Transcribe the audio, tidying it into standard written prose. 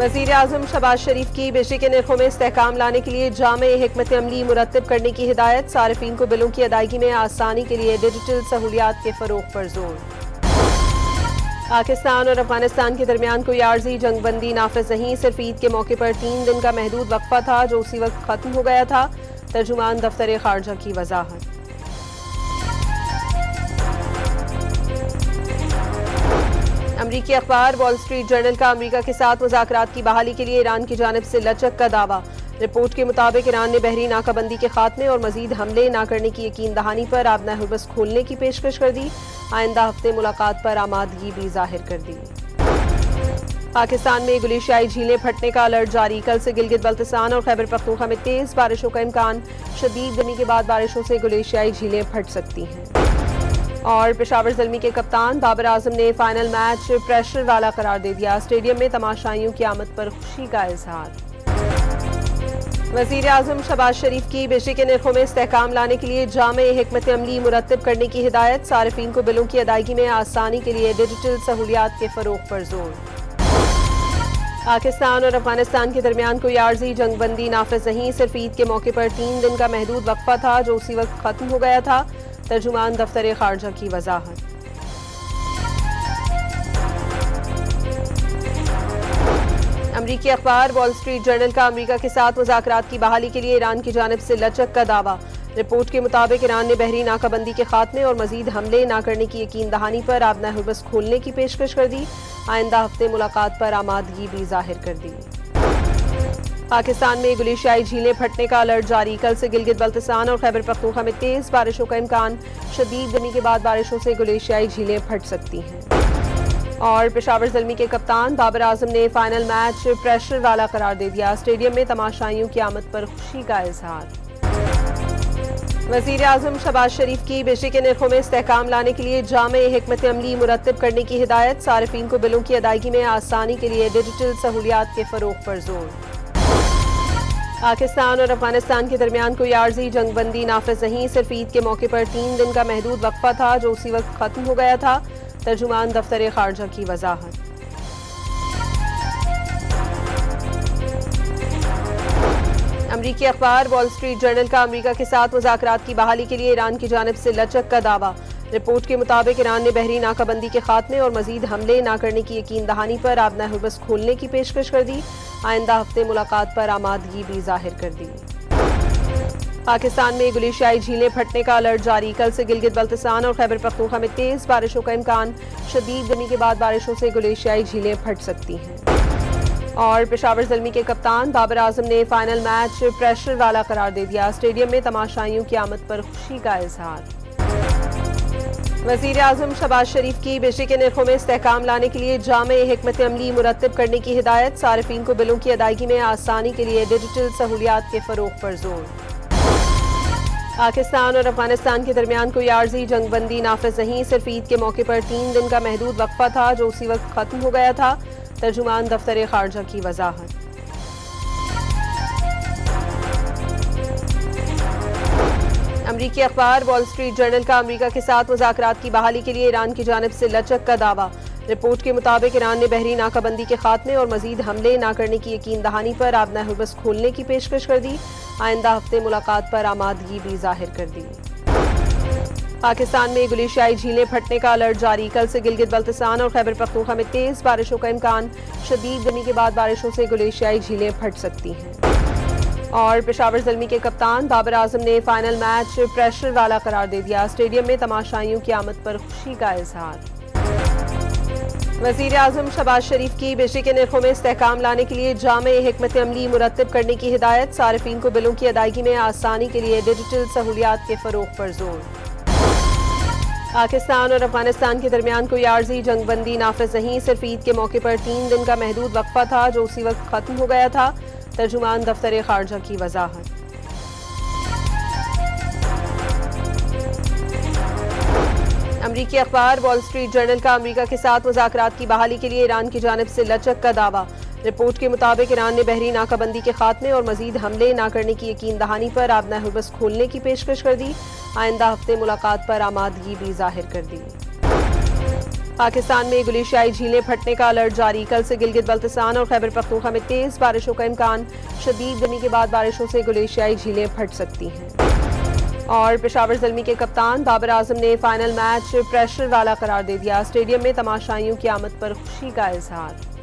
वज़ीर आज़म शहबाज शरीफ की बिजली के निर्खों में इस्तेहकाम लाने के लिए जामे हिकमत अमली मुरत्तब करने की हिदायत। सारिफीन को बिलों की अदायगी में आसानी के लिए डिजिटल सहूलियात के फरोग पर जोर। पाकिस्तान और अफगानिस्तान के दरमियान कोई आर्जी जंगबंदी नाफिज नहीं। सिर्फ ईद के मौके पर 3 दिन का महदूद वक्फा था जो उसी वक्त खत्म हो गया था। तर्जुमान दफ्तर खारजा की वजाहत। अमरीकी अखबार वॉल स्ट्रीट जर्नल का अमरीका के साथ मुज़ाकरात की बहाली के लिए ईरान की जानिब से लचक का दावा। रिपोर्ट के मुताबिक ईरान ने बहरी नाकाबंदी के खात्मे और मजीद हमले न करने की यकीन दहानी पर आबना हुर्बस खोलने की पेशकश कर दी। आइंदा हफ्ते मुलाकात पर आमादगी भी जाहिर कर दी। पाकिस्तान में गुलेशियाई झीलें फटने का अलर्ट जारी। कल से गिलगित बल्तिस्तान और खैबर पख्तूनख्वा में तेज बारिशों का इम्कान। शदीद गर्मी के बाद बारिशों से गुलेशियाई झीलें फट सकती हैं। और पेशावर ज़ल्मी के कप्तान बाबर आजम ने फाइनल मैच प्रेशर वाला करार दे दिया। स्टेडियम में तमाशाइयों की आमद पर खुशी का इजहार। वज़ीर आज़म शहबाज शरीफ की बिजली के निर्खों में इस्तेहकाम लाने के लिए जामे हिकमत अमली मुरत्तब करने की हिदायत। सारिफीन को बिलों की अदायगी में आसानी के लिए डिजिटल सहूलियात के फरोग पर जोर। पाकिस्तान और अफगानिस्तान के दरमियान कोई आर्जी जंगबंदी नाफिज नहीं। सिर्फ ईद के मौके पर 3 दिन का महदूद वक्फा था जो उसी वक्त खत्म हो गया था। तर्जुमान दफ्तर खारजा की वजाहत। अमरीकी अखबार वॉल स्ट्रीट जर्नल का अमरीका के साथ मुज़ाकरात की बहाली के लिए ईरान की जानिब से लचक का दावा। रिपोर्ट के मुताबिक ईरान ने बहरी नाकाबंदी के खात्मे और मजीद हमले न करने की यकीन दहानी पर आबना हुर्बस खोलने की पेशकश कर दी। आइंदा हफ्ते मुलाकात पर आमादगी भी जाहिर कर दी। पाकिस्तान में गुलेशियाई झीलें फटने का अलर्ट जारी। कल से गिलगित बल्तिस्तान और खैबर पख्तूनख्वा में तेज बारिशों का इम्कान। शदीद गर्मी के बाद बारिशों से गुलेशियाई झीलें फट सकती हैं। और पेशावर ज़ल्मी के कप्तान बाबर आजम ने फाइनल मैच प्रेशर वाला करार दे दिया। स्टेडियम में तमाशाइयों की आमद पर खुशी का इजहार। वज़ीर आज़म शहबाज शरीफ की बिजली के निर्खों में इस्तेहकाम लाने के लिए जामे हिकमत अमली मुरत्तब करने की हिदायत। सारिफीन को बिलों की अदायगी में आसानी के लिए डिजिटल सहूलियात के फरोग पर जोर। पाकिस्तान और अफगानिस्तान के दरमियान कोई आर्जी जंगबंदी नाफिज नहीं। सिर्फ ईद के मौके पर 3 दिन का महदूद वक्फा था जो उसी वक्त खत्म हो गया था। तर्जुमान दफ्तर खारजा की वजाहत। अमरीकी अखबार वॉल स्ट्रीट जर्नल का अमरीका के साथ मुज़ाकरात की बहाली के लिए ईरान की जानिब से लचक का दावा। रिपोर्ट के मुताबिक ईरान ने बहरी नाकाबंदी के खात्मे और मजीद हमले न करने की यकीन दहानी पर आबना हुर्बस खोलने की पेशकश कर दी। आइंदा हफ्ते मुलाकात पर आमादगी भी जाहिर कर दी। पाकिस्तान में गुलेशियाई झीलें फटने का अलर्ट जारी। कल से गिलगित बल्तिस्तान और खैबर पख्तूनख्वा में तेज बारिशों का इम्कान। शदीद गर्मी के बाद बारिशों से गुलेशियाई झीलें फट सकती हैं। और पेशावर ज़ल्मी के कप्तान बाबर आजम ने फाइनल मैच प्रेशर वाला करार दे दिया। स्टेडियम में तमाशाइयों की आमद पर खुशी का इजहार। वज़ीर आज़म शहबाज शरीफ की बिजली के निर्खों में इस्तेहकाम लाने के लिए जामे हिकमत अमली मुरत्तब करने की हिदायत। सारिफीन को बिलों की अदायगी में आसानी के लिए डिजिटल सहूलियात के फरोग पर जोर। पाकिस्तान और अफगानिस्तान के दरमियान कोई आर्जी जंगबंदी नाफिज नहीं। सिर्फ ईद के मौके पर 3 दिन का महदूद वक्फा था जो उसी वक्त खत्म हो गया था। तर्जुमान दफ्तर खारजा की वजाहत। अमरीकी अखबार वॉल स्ट्रीट जर्नल का अमरीका के साथ मुज़ाकरात की बहाली के लिए ईरान की जानिब से लचक का दावा। रिपोर्ट के मुताबिक ईरान ने बहरी नाकाबंदी के खात्मे और मजीद हमले न करने की यकीन दहानी पर आबना हुर्बस खोलने की पेशकश कर दी। आइंदा हफ्ते मुलाकात पर आमादगी भी जाहिर कर दी। पाकिस्तान में गुलेशियाई झीलें फटने का अलर्ट जारी। कल से गिलगित बल्तिस्तान और खैबर पख्तूनख्वा में तेज बारिशों का इम्कान। शदीद गर्मी के बाद बारिशों से गुलेशियाई झीलें फट सकती हैं। और पेशावर ज़ल्मी के कप्तान बाबर आजम ने फाइनल मैच प्रेशर वाला करार दे दिया। स्टेडियम में तमाशाइयों की आमद पर खुशी का इजहार। वज़ीर आज़म शहबाज शरीफ की बिजली के निर्खों में इस्तेहकाम लाने के लिए जामे हिकमत अमली मुरत्तब करने की हिदायत। सारिफीन को बिलों की अदायगी में आसानी के लिए डिजिटल सहूलियात के फरोग पर जोर। पाकिस्तान और अफगानिस्तान के दरमियान कोई आर्जी जंगबंदी नाफिज नहीं। सिर्फ ईद के मौके पर 3 दिन का महदूद वक्फा था जो उसी वक्त खत्म हो गया था। तर्जुमान दफ्तर खारजा की वजाहत। अमरीकी अखबार वॉल स्ट्रीट जर्नल का अमरीका के साथ मुज़ाकरात की बहाली के लिए ईरान की जानिब से लचक का दावा। रिपोर्ट के मुताबिक ईरान ने बहरी नाकाबंदी के खात्मे और मजीद हमले न करने की यकीन दहानी पर आबना हुर्बस खोलने की पेशकश कर दी। आइंदा हफ्ते मुलाकात पर आमादगी भी जाहिर कर दी। پاکستان میں گلیشیائی جھیلیں پھٹنے کا الرٹ جاری، کل سے گلگت بلتستان اور خیبر پختونخوا میں تیز بارشوں کا امکان، شدید گرمی کے بعد بارشوں سے گلیشیائی جھیلیں پھٹ سکتی ہیں۔ اور پشاور زلمی کے کپتان بابر اعظم نے فائنل میچ پریشر والا قرار دے دیا، اسٹیڈیم میں تماشائیوں کی آمد پر خوشی کا اظہار۔